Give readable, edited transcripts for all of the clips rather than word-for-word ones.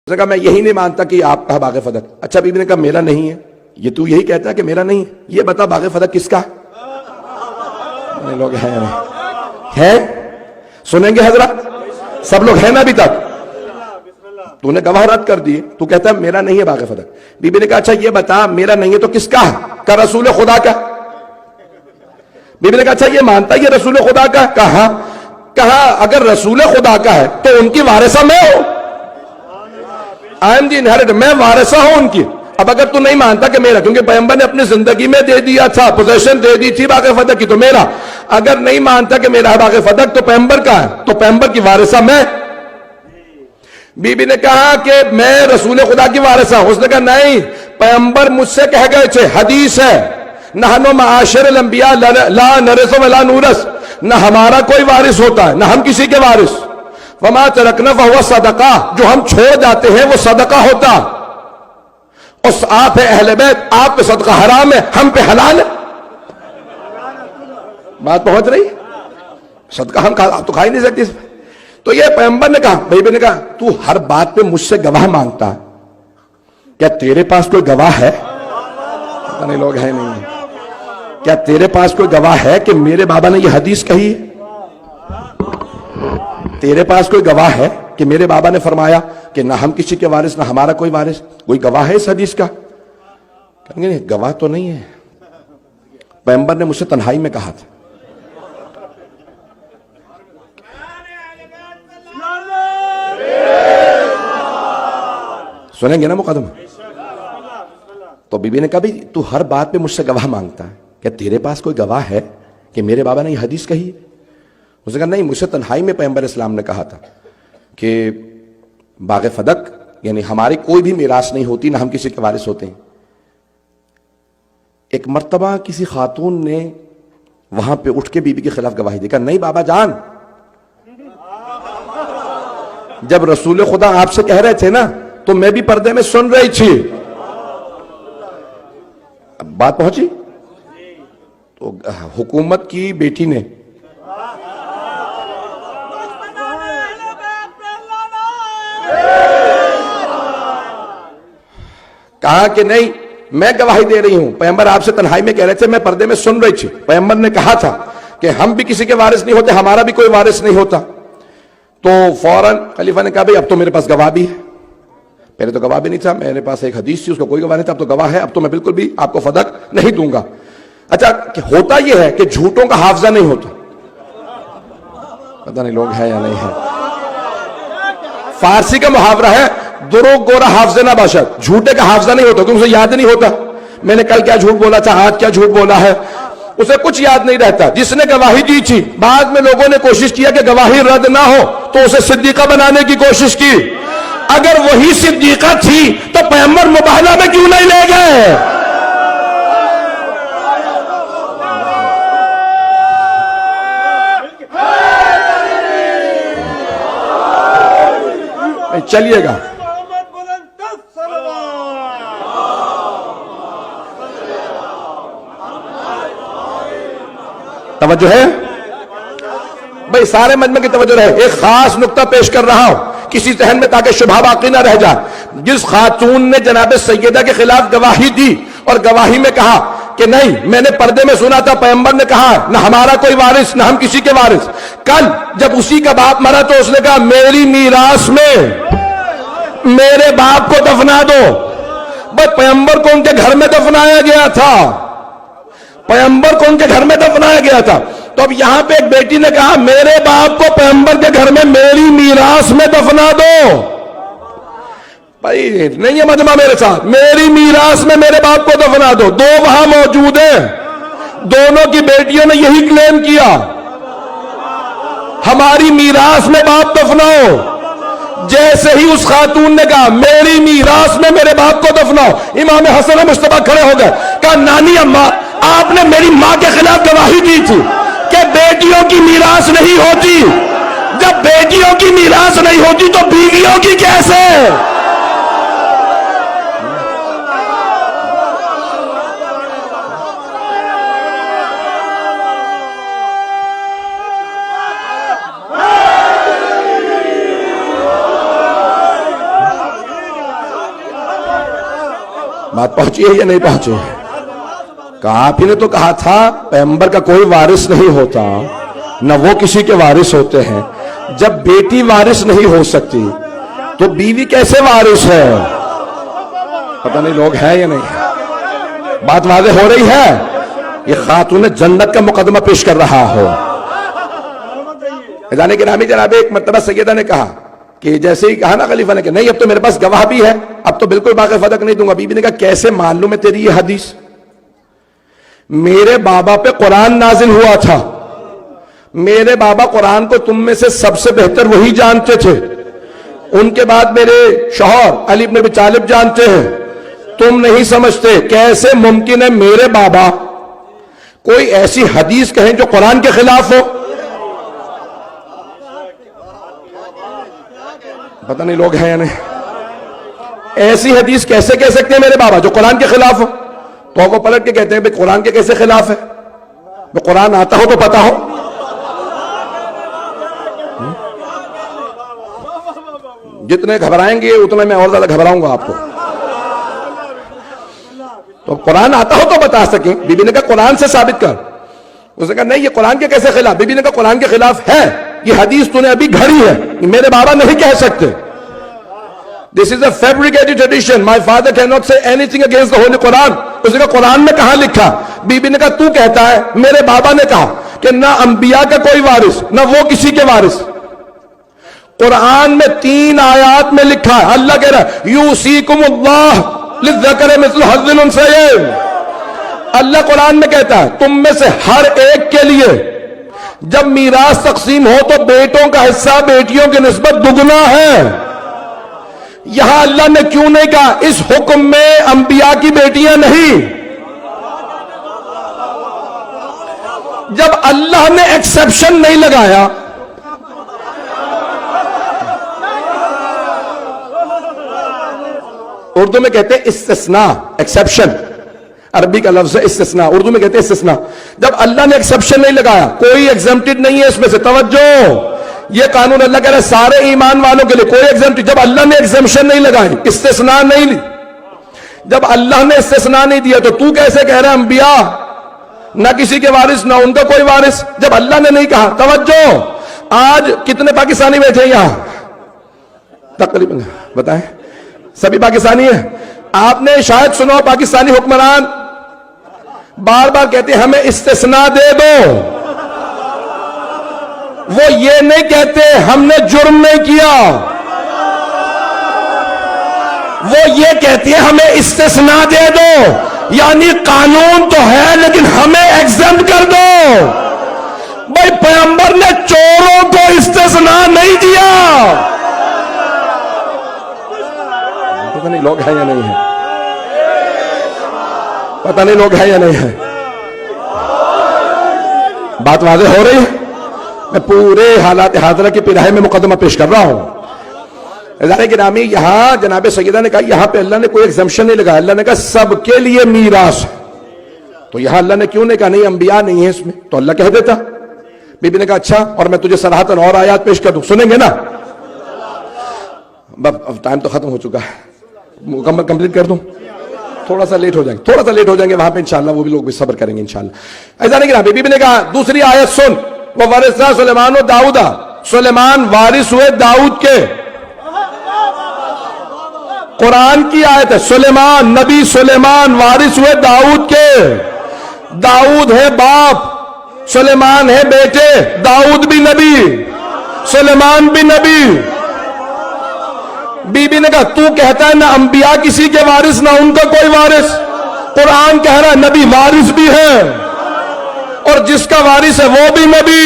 اس نے کہا میں یہی نہیں مانتا کہ آپ کا باغ فدق. اچھا بی بی نے کہا میرا نہیں ہے. یہ تو یہی کہتا ہے کہ میرا نہیں ہے. یہ بتا باغ فدق کس کا لوگ ہیں سنیں گے حضرات سب لوگ ہیں نا ابھی تک. تو نے گواہ رد کر دیے. تو کہتا ہے میرا نہیں ہے باغ فدق. بی بی نے کہا اچھا یہ بتا میرا نہیں ہے تو کس کا ہے؟ کا رسول خدا کا. بی بی نے کہا اچھا یہ مانتا ہے یہ رسول خدا کا. کہا اگر رسول خدا کا ہے تو ان کی وارثہ میں ہوں. آئی ایم دی انہیریٹر, میں وارثہ ہوں ان کی. اب اگر تو نہیں مانتا کہ میرا, کیونکہ پیغمبر نے اپنی زندگی میں دے دیا تھا, پوزیشن دے دی تھی باغ فدق کی, تو میرا. اگر نہیں مانتا کہ میرا باغ فدق تو پیغمبر کا ہے, تو پیغمبر کی وارثہ میں. بی بی نے کہا کہ میں رسول خدا کی وارثہ ہوں. اس نے کہا نہیں, پیغمبر مجھ سے کہہ گئے تھے, حدیث ہے, نحن معاشر الانبیاء لا نرث ولا نورث, نہ ہمارا کوئی وارث ہوتا ہے نہ ہم کسی کے وارث. وما ترکنا فہو صدقہ, جو ہم چھوڑ جاتے ہیں وہ صدقہ ہوتا. اس آپ ہے اہل بیت, آپ پہ صدقہ حرام ہے, ہم پہ حلال ہے. بات پہنچ رہی, صدقہ ہم آپ تو کھا ہی نہیں سکتے. تو یہ پیغمبر نے کہا, بھائی نے کہا تو ہر بات پہ مجھ سے گواہ مانگتا ہے, کیا تیرے پاس کوئی گواہ ہے؟ پتہ نہیں لوگ ہیں نہیں. کیا تیرے پاس کوئی گواہ ہے کہ میرے بابا نے یہ حدیث کہی ہے؟ تیرے پاس کوئی گواہ ہے کہ میرے بابا نے فرمایا کہ نہ ہم کسی کے وارث نہ ہمارا کوئی وارث؟ کوئی گواہ ہے اس حدیث کا؟ کہیں گے گواہ تو نہیں ہے, پیغمبر نے مجھ سے تنہائی میں کہا تھا. سنیں گے نا مقدم. تو بی بی نے کہا بھی تو ہر بات پہ مجھ سے گواہ مانگتا ہے, کیا تیرے پاس کوئی گواہ ہے کہ میرے بابا نے یہ حدیث کہی؟ اس نے کہا نہیں, مجھ سے تنہائی میں پیغمبر اسلام نے کہا تھا کہ باغ فدق یعنی ہماری کوئی بھی میراث نہیں ہوتی, نہ ہم کسی کے وارث ہوتے ہیں. ایک مرتبہ کسی خاتون نے وہاں پہ اٹھ کے بی بی کے خلاف گواہی دی. کہا نہیں بابا جان, جب رسول خدا آپ سے کہہ رہے تھے نا تو میں بھی پردے میں سن رہی تھی. اب بات پہنچی. تو حکومت کی بیٹی نے کہا کہ نہیں میں گواہی دے رہی ہوں, پیغمبر آپ سے تنہائی میں کہہ رہے تھے, میں پردے میں سن رہی تھی, پیغمبر نے کہا تھا کہ ہم بھی کسی کے وارث نہیں ہوتے, ہمارا بھی کوئی وارث نہیں ہوتا. تو فوراً خلیفہ نے کہا بھئی اب تو میرے پاس گواہ بھی ہے. پہلے تو گواہ بھی نہیں تھا, میرے پاس ایک حدیث تھی, اس کو کوئی گواہ نہیں تھا, اب تو گواہ ہے, اب تو میں بالکل بھی آپ کو فدق نہیں دوں گا. اچھا ہوتا یہ ہے کہ جھوٹوں کا حافظہ نہیں ہوتا. پتہ نہیں لوگ ہیں یا نہیں ہیں. فارسی کا محاورہ ہے دروغ گورا حافظ نہ باشد, جھوٹے کا حافظہ نہیں ہوتا کیونکہ اسے یاد نہیں ہوتا میں نے کل کیا جھوٹ بولا تھا, آج کیا جھوٹ بولا ہے, اسے کچھ یاد نہیں رہتا. جس نے گواہی دی تھی بعد میں لوگوں نے کوشش کیا کہ گواہی رد نہ ہو تو اسے صدیقہ بنانے کی کوشش کی. اگر وہی صدیقہ تھی تو پیغمبر مباہلہ میں کیوں نہیں لے گئے؟ چلیے گا توجہ ہے بھئی, سارے مجمع کی توجہ رہے. ایک خاص نقطہ پیش کر رہا ہوں کسی ذہن میں تاکہ شبہ باقی نہ رہ جائے. جس خاتون نے جناب سیدہ کے خلاف گواہی دی اور گواہی میں کہا کہ نہیں میں نے پردے میں سنا تھا, پیغمبر نے کہا نہ ہمارا کوئی وارث نہ ہم کسی کے وارث. کل جب اسی کا باپ مرا تو اس نے کہا میری میراث میں میرے باپ کو دفنا دو. بس پیغمبر کو ان کے گھر میں دفنایا گیا تھا, پیغمبر کو ان کے گھر میں دفنایا گیا تھا. تو اب یہاں پہ ایک بیٹی نے کہا میرے باپ کو پیغمبر کے گھر میں میری میراث میں دفنا دو. بھائی نہیں ہے مجمع میرے ساتھ, میری میراث میں میرے باپ کو دفنا دو. دو وہاں موجود ہیں, دونوں کی بیٹیوں نے یہی کلیم کیا ہماری میراث میں باپ دفناؤ. جیسے ہی اس خاتون نے کہا میری میراث میں میرے باپ کو دفناؤ, امام حسن مصطفیٰ کھڑے ہو گئے. کہا نانی اماں آپ نے میری ماں کے خلاف گواہی دی تھی کہ بیٹیوں کی میراث نہیں ہوتی. جب بیٹیوں کی میراث نہیں ہوتی تو بیویوں کی کیسے؟ بات پہنچی ہے یا نہیں پہنچی ہے؟ کہا آپ ہی نے تو کہا تھا پیغمبر کا کوئی وارث نہیں ہوتا، نہ وہ کسی کے وارث ہوتے ہیں۔ جب بیٹی وارث نہیں ہو سکتی تو بیوی کیسے وارث ہے؟ پتہ نہیں لوگ ہیں یا نہیں ہے؟ بات واضح ہو رہی ہے؟ یہ خاتون جنت کا مقدمہ پیش کر رہا ہو۔ جانے کے نامی جناب ایک مرتبہ سیدہ نے کہا کہ جیسے ہی کہا نا خلیفہ نے کہ نہیں اب تو میرے پاس گواہ بھی ہے، اب تو بالکل باغ فدق نہیں دوں گا۔ بی بی نے کہا کیسے معلوم ہے تیری یہ حدیث؟ میرے بابا پہ قرآن نازل ہوا تھا، میرے بابا قرآن کو تم میں سے سب سے بہتر وہی جانتے تھے، ان کے بعد میرے شوہر علی بن ابی طالب جانتے ہیں، تم نہیں سمجھتے۔ کیسے ممکن ہے میرے بابا کوئی ایسی حدیث کہیں جو قرآن کے خلاف ہو؟ پتہ نہیں لوگ ہیں یا نہیں؟ ایسی حدیث کیسے کہہ سکتے ہیں میرے بابا جو قرآن کے خلاف ہو؟ تو کو پلٹ کے کہتے ہیں بھئی قرآن کے کیسے خلاف ہے؟ قرآن آتا ہو تو پتا ہو۔ جتنے گھبرائیں گے اتنے میں اور زیادہ گھبراؤں گا آپ کو۔ تو قرآن آتا ہو تو بتا سکیں۔ بی بی نے کہا قرآن سے ثابت کر۔ اس نے کہا نہیں یہ قرآن کے کیسے خلاف؟ بی بی نے کہا قرآن کے خلاف ہے، یہ حدیث تو نے ابھی گھڑی ہے، میرے بابا نہیں کہہ سکتے۔ This is a fabricated tradition. My father cannot say anything against the Holy Quran. اس نے کہا قرآن میں کہاں لکھا؟ بی بی نے کہا تو کہتا ہے، میرے بابا نے کہا کہ نہ انبیاء کا کوئی وارث نہ وہ کسی کے وارث۔ قرآن میں 3 آیات میں لکھا ہے، اللہ کہہ رہا ہے یوصیکم اللہ للذکر مثل حظ الانثیین۔ اللہ قرآن میں کہتا ہے تم میں سے ہر ایک کے لیے جب میراث تقسیم ہو تو بیٹوں کا حصہ بیٹیوں کی نسبت دگنا ہے۔ یہاں اللہ نے کیوں نہیں کہا اس حکم میں انبیاء کی بیٹیاں نہیں؟ جب اللہ نے ایکسپشن نہیں لگایا، اردو میں کہتے ہیں استثناء، ایکسپشن، عربی کا لفظ ہے استثناء، اردو میں کہتے ہیں استثناء۔ جب اللہ نے ایکسپشن نہیں لگایا، کوئی ایگزمپٹڈ نہیں ہے اس میں سے، توجہ، یہ قانون اللہ کہہ رہا ہے سارے ایمان والوں کے لیے، کوئی ایگزمپٹڈ۔ جب اللہ نے ایگزمپشن نہیں لگائی، استثناء نہیں لی، جب اللہ نے استثناء نہیں دیا تو تو کیسے کہہ رہا ہے انبیاء نہ کسی کے وارث نہ ان کا کوئی وارث؟ جب اللہ نے نہیں کہا۔ توجہ، آج کتنے پاکستانی بیٹھے ہیں یہاں؟ تقریباً بتائیں، سبھی پاکستانی ہیں؟ آپ نے شاید سنا پاکستانی حکمران بار بار کہتے ہیں ہمیں استثناء دے دو۔ وہ یہ نہیں کہتے ہم نے جرم نہیں کیا، وہ یہ کہتے ہیں ہمیں استثناء دے دو، یعنی قانون تو ہے لیکن ہمیں ایگزمپٹ کر دو۔ بھائی پیغمبر نے چوروں کو استثناء نہیں دیا۔ پتہ نہیں لوگ ہیں یا نہیں ہیں؟ پتہ نہیں لوگ ہیں یا نہیں ہیں؟ بات واضح ہو رہی ہے؟ میں پورے حالات حاضرہ کی پیراہے میں مقدمہ پیش کر رہا ہوں۔ ادارے گرامی، یہاں جناب سیدہ نے کہا یہاں پہ اللہ نے کوئی ایگزمپشن نہیں لگایا، اللہ نے کہا سب کے لیے میراث۔ تو یہاں اللہ نے کیوں نہیں کہا نہیں انبیاء نہیں ہیں اس میں؟ تو اللہ کہہ دیتا۔ بی بی نے کہا اچھا، اور میں تجھے صراحتاً اور آیات پیش کر دوں، سنیں گے نا؟ ٹائم تو ختم ہو چکا ہے، مکمل کمپلیٹ کر دوں؟ تھوڑا سا لیٹ ہو جائیں گے، تھوڑا سا لیٹ ہو جائیں گے وہاں پہ انشاءاللہ، وہ بھی لوگ بھی صبر کریں گے انشاءاللہ۔ ایسا نہیں کہ بی بی نے کہا دوسری آیت سن، وَوَرِثَ سُلَيْمَانُ دَاؤُدَ، سلیمان وارث ہوئے داؤد کے۔ قرآن کی آیت ہے، سلیمان، نبی سلیمان وارث ہوئے داؤد کے۔ داؤد ہے باپ، سلیمان ہے بیٹے، داؤد بھی نبی، سلیمان بھی نبی۔ بی بی نے کہا تو کہتا ہے نہ انبیاء کسی کے وارث نہ ان کا کوئی وارث، قرآن کہہ رہا ہے نبی وارث بھی ہے اور جس کا وارث ہے وہ بھی نبی۔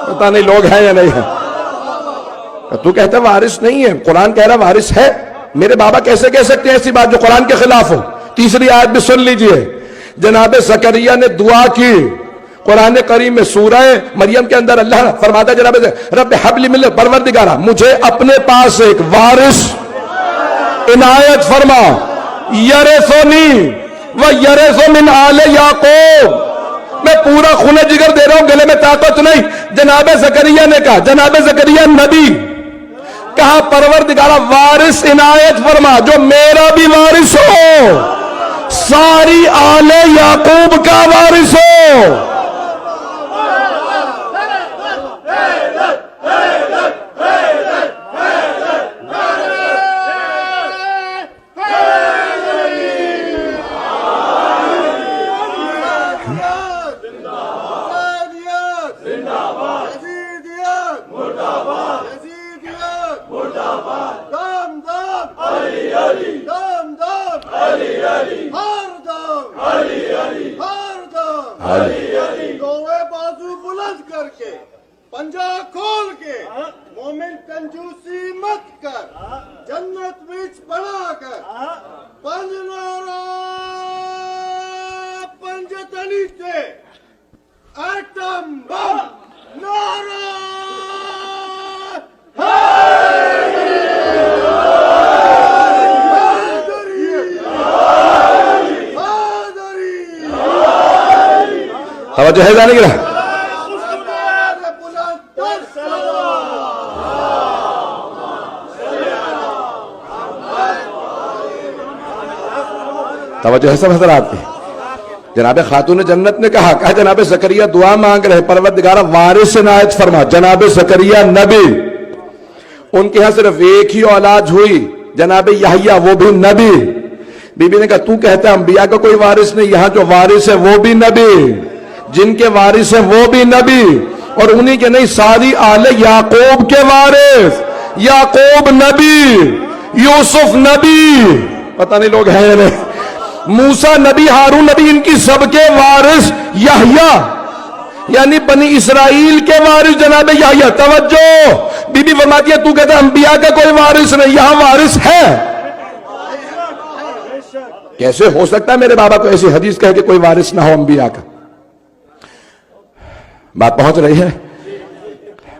پتہ نہیں لوگ ہیں یا نہیں ہیں؟ تو کہتا ہے وارث نہیں ہے، قرآن کہہ رہا وارث ہے۔ میرے بابا کیسے کہہ سکتے ہیں ایسی بات جو قرآن کے خلاف ہو؟ تیسری آیت بھی سن لیجئے، جناب زکریا نے دعا کی قرآن کریم میں سورہ مریم کے اندر، اللہ فرماتا ہے جناب رب حب لی من پروردگارا مجھے اپنے پاس ایک وارث عنایت فرما، یرثنی و یرث من آل یعقوب، میں پورا خون جگر دے رہا ہوں، گلے میں طاقت نہیں۔ جناب زکریا نے کہا، جناب زکریا نبی، کہا پروردگارہ وارث عنایت فرما جو میرا بھی وارث ہو، ساری آل یعقوب کا وارث ہو۔ دوے بازو بلند کر کے، پنجا کھول کے، مومن کنجوسی مت کر، جنت وچ بڑھا کر، پنج نعرہ پنج تنی سے ایٹم بم نعرہ توجہ ہے جانے کی رہا۔ توجہ ہے سب حضرات کی۔ جناب خاتون جنت نے کہا جناب زکریا دعا مانگ رہے پروردگارہ وارث عنایت فرما۔ جناب زکریا نبی، ان کے ہاں صرف ایک ہی اولاد ہوئی جناب یحییٰ، وہ بھی نبی۔ بی بی نے کہا تو کہتا ہے انبیاء کا کوئی وارث نہیں، یہاں جو وارث ہے وہ بھی نبی، جن کے وارث ہیں وہ بھی نبی، اور انہی کے نہیں ساری آل یعقوب کے وارث۔ یعقوب نبی، یوسف نبی، پتہ نہیں لوگ ہیں یا نہیں، موسیٰ نبی، ہارون نبی، ان کی سب کے وارث یحییٰ، یعنی بنی اسرائیل کے وارث جناب یحییٰ۔ توجہ، بی بی فرماتی ہے تو کہتا ہے انبیاء کا کوئی وارث نہیں، یہاں وارث ہے۔ کیسے ہو سکتا ہے میرے بابا کو ایسی حدیث کہے کہ کوئی وارث نہ ہو انبیاء کا؟ بات پہنچ رہی ہے؟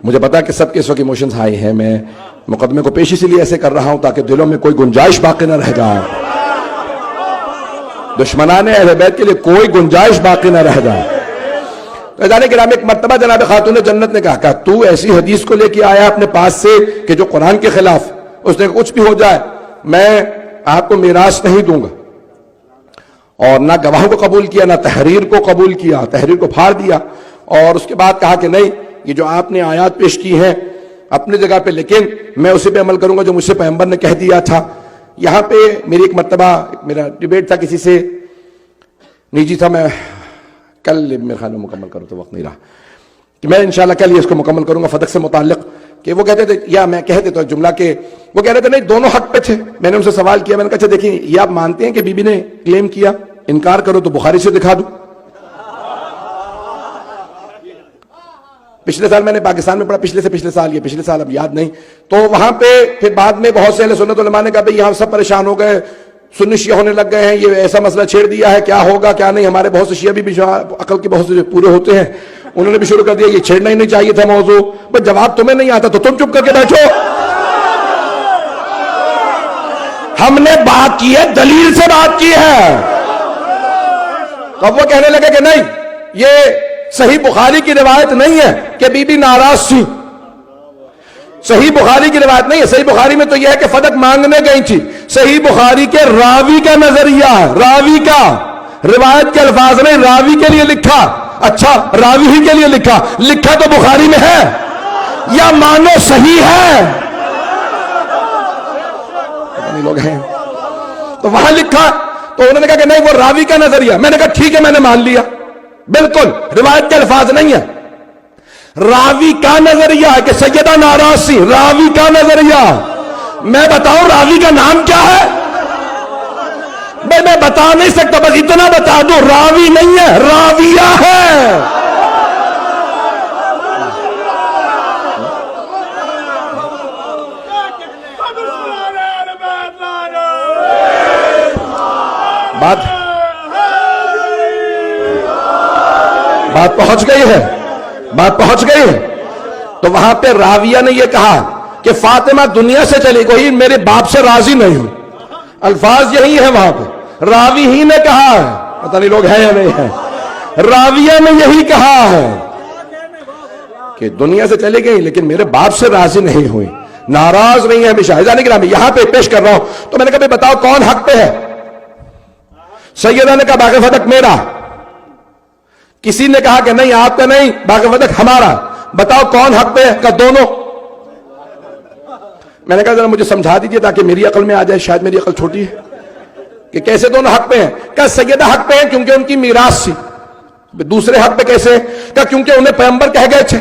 مجھے پتا کہ سب کے اس وقت ایموشنز ہائی ہیں، میں مقدمے کو پیش اسی لیے ایسے کر رہا ہوں تاکہ دلوں میں کوئی گنجائش باقی نہ رہ جائے، دشمنان اہل بیت کے لیے کوئی گنجائش باقی نہ رہ جائے۔ عزیزان کرام، ایک مرتبہ جناب خاتون جنت نے کہا تو ایسی حدیث کو لے کے آیا اپنے پاس سے کہ جو قرآن کے خلاف، اس نے کچھ بھی ہو جائے میں آپ کو میراث نہیں دوں گا، اور نہ گواہوں کو قبول کیا نہ تحریر کو قبول کیا، تحریر کو پھاڑ دیا، اور اس کے بعد کہا کہ نہیں یہ جو آپ نے آیات پیش کی ہیں اپنی جگہ پہ، لیکن میں اسی پہ عمل کروں گا جو مجھ سے پیغمبر نے کہہ دیا تھا۔ یہاں پہ میری ایک مرتبہ میرا ڈیبیٹ تھا کسی سے، نجی تھا، میں کل میرے خیال میں مکمل کروں تو وقت نہیں رہا کہ میں انشاءاللہ کل یہ اس کو مکمل کروں گا فتح سے متعلق، کہ وہ کہتے تھے یا میں کہتے تو ایک جملہ کہ وہ کہہ رہے تھے نہیں دونوں حق پہ تھے۔ میں نے ان سے سوال کیا، میں نے کہا اچھا دیکھیں یہ آپ مانتے ہیں کہ بی بی نے کلیم کیا، انکار کرو تو بخاری سے دکھا دوں۔ پچھلے سال میں نے پاکستان میں پڑھا، پچھلے سال اب یاد نہیں، تو وہاں پہ پھر بعد میں بہت سے اہل سنت علماء نے کہا بھئی یہاں سب پریشان ہو گئے، سنی شیعہ ہونے لگ گئے ہیں، یہ ایسا مسئلہ چھیڑ دیا ہے، کیا ہوگا کیا نہیں۔ ہمارے بہت سے شیعہ بھی عقل کے بہت سے پورے ہوتے ہیں، انہوں نے بھی شروع کر دیا یہ چھیڑنا ہی نہیں چاہیے تھا موضوع۔ بس جواب تمہیں نہیں آتا تو تم چپ کر کے بیٹھو۔ ہم نے بات کی ہے، دلیل سے بات کی ہے۔ اب وہ کہنے لگے کہ نہیں یہ صحیح بخاری کی روایت نہیں ہے کہ بی بی ناراض تھی، صحیح بخاری کی روایت نہیں ہے۔ صحیح بخاری میں تو یہ ہے کہ فدق مانگنے گئی تھی، صحیح بخاری کے راوی کا نظریہ ہے، راوی کا، روایت کے الفاظ نہیں، راوی کے لیے لکھا۔ اچھا راوی ہی کے لیے لکھا تو بخاری میں ہے، یا مانو صحیح ہے، لوگ ہیں تو وہاں لکھا، تو انہوں نے کہا کہ نہیں وہ راوی کا نظریہ۔ میں نے کہا ٹھیک ہے میں نے مان لیا، بالکل روایت کے الفاظ نہیں ہے، راوی کا نظریہ ہے کہ سیدہ ناراض سی، راوی کا نظریہ۔ میں بتاؤں راوی کا نام کیا ہے؟ میں بتا نہیں سکتا، بس اتنا بتا دو راوی نہیں ہے، راویہ ہے۔ بات پہنچ گئی ہے، تو وہاں پہ راویہ نے یہ کہا کہ فاطمہ دنیا سے چلی گئی، میرے باپ سے راضی نہیں ہوں، الفاظ یہی ہے وہاں پہ، راوی ہی نے کہا ہے، پتہ نہیں لوگ ہیں یا نہیں ہیں، راویہ نے یہی کہا ہے کہ دنیا سے چلی گئی لیکن میرے باپ سے راضی نہیں ہوئی۔ ناراض نہیں ہے ہمیشہ. عزیزان گرامی یہاں پہ پیش کر رہا ہوں تو میں نے کہا بتاؤ کون حق پہ ہے؟ سیدہ نے کہا باغ فتح میرا. کسی نے کہا کہ نہیں آپ کا نہیں، باغ فتح ہمارا. بتاؤ کون حق پہ ہے؟ کہ دونوں. میں نے کہا ذرا مجھے سمجھا دیجئے تاکہ میری عقل میں آ جائے، شاید میری عقل چھوٹی ہے، کہ کیسے دونوں حق پہ ہیں؟ کہ سیدہ حق پہ ہیں کیونکہ ان کی میراث تھی. دوسرے حق پہ کیسے؟ کہ کیونکہ انہیں پیغمبر کہہ گئے تھے.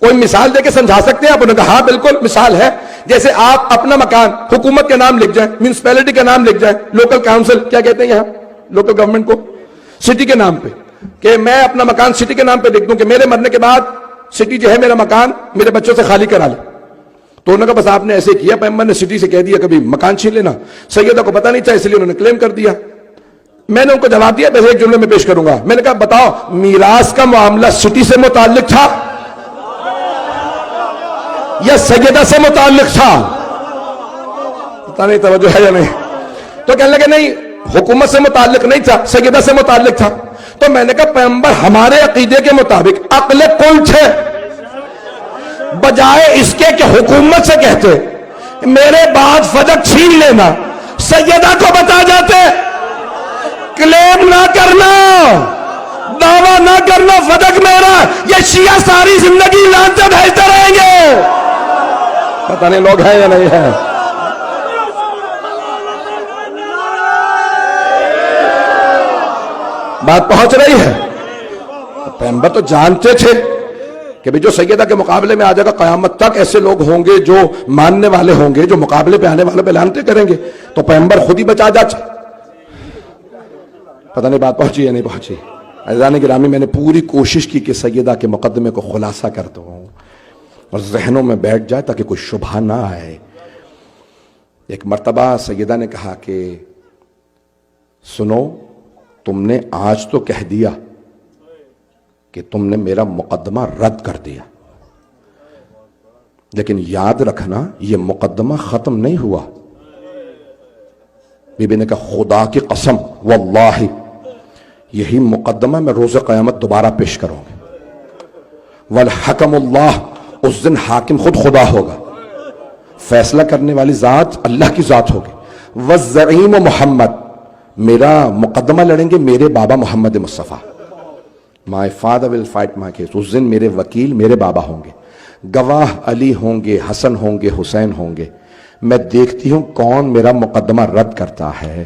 کوئی مثال دے کے سمجھا سکتے ہیں آپ؟ انہوں نے کہا ہاں بالکل مثال ہے. جیسے آپ اپنا مکان حکومت کے نام لکھ جائیں، میونسپیلٹی کا نام لکھ جائیں، لوکل کاؤنسل کیا کہتے ہیں یہاں لوکل گورنمنٹ کو، سٹی کے نام پہ، کہ میں اپنا مکان سٹی کے نام پہ لکھ دوں کہ میرے مرنے کے بعد سٹی جو ہے میرا مکان میرے بچوں سے خالی کرا لے. تو انہوں نے کہا بس آپ نے ایسے کیا، پیغمبر نے سٹی سے کہہ دیا کبھی مکان چھین لینا. سیدہ کو پتہ نہیں تھا اس لیے انہوں نے کلیم کر دیا. میں نے ان کو جواب دیا، بس ایک جملے میں پیش کروں گا. میں نے کہا بتاؤ میراث کا معاملہ سٹی سے متعلق تھا یا سیدہ سے متعلق تھا؟ پتہ نہیں توجہ ہے یا نہیں. تو کہنے لگے نہیں حکومت سے متعلق نہیں تھا، سیدہ سے متعلق تھا. تو میں نے کہا پیغمبر ہمارے عقیدے کے مطابق عقل کل تھے، بجائے اس کے کہ حکومت سے کہتے میرے بعد فدق چھین لینا، سیدہ کو بتا جاتے کلیم نہ کرنا، دعویٰ نہ کرنا فدق میرا، یہ شیعہ ساری زندگی لانتے بھیجتے رہیں گے. پتہ نہیں لوگ ہیں یا نہیں ہیں. بات پہنچ رہی ہے. پیغمبر تو جانتے تھے کہ جو سیدہ کے مقابلے میں آ جائے گا قیامت تک ایسے لوگ ہوں گے جو ماننے والے ہوں گے، جو مقابلے پہ آنے والے پہ لانتے کریں گے. تو پیغمبر خود ہی بچا جاتے. پتہ نہیں بات پہنچی یا نہیں پہنچی. عزیزان گرامی میں نے پوری کوشش کی کہ سیدہ کے مقدمے کو خلاصہ کر دوں اور ذہنوں میں بیٹھ جائے تاکہ کوئی شبہ نہ آئے. ایک مرتبہ سیدہ نے کہا کہ سنو تم نے آج تو کہہ دیا کہ تم نے میرا مقدمہ رد کر دیا، لیکن یاد رکھنا یہ مقدمہ ختم نہیں ہوا. بی بی نے کہا خدا کی قسم واللہ یہی مقدمہ میں روز قیامت دوبارہ پیش کروں گی. والحکم اللہ، اس دن حاکم خود خدا ہوگا، فیصلہ کرنے والی ذات اللہ کی ذات ہوگی. والزعیم محمد، میرا مقدمہ لڑیں گے میرے بابا محمد مصطفیٰ. My father will fight my case. اس دن میرے وکیل میرے بابا ہوں گے، گواہ علی ہوں گے، حسن ہوں گے، حسین ہوں گے. میں دیکھتی ہوں کون میرا مقدمہ رد کرتا ہے.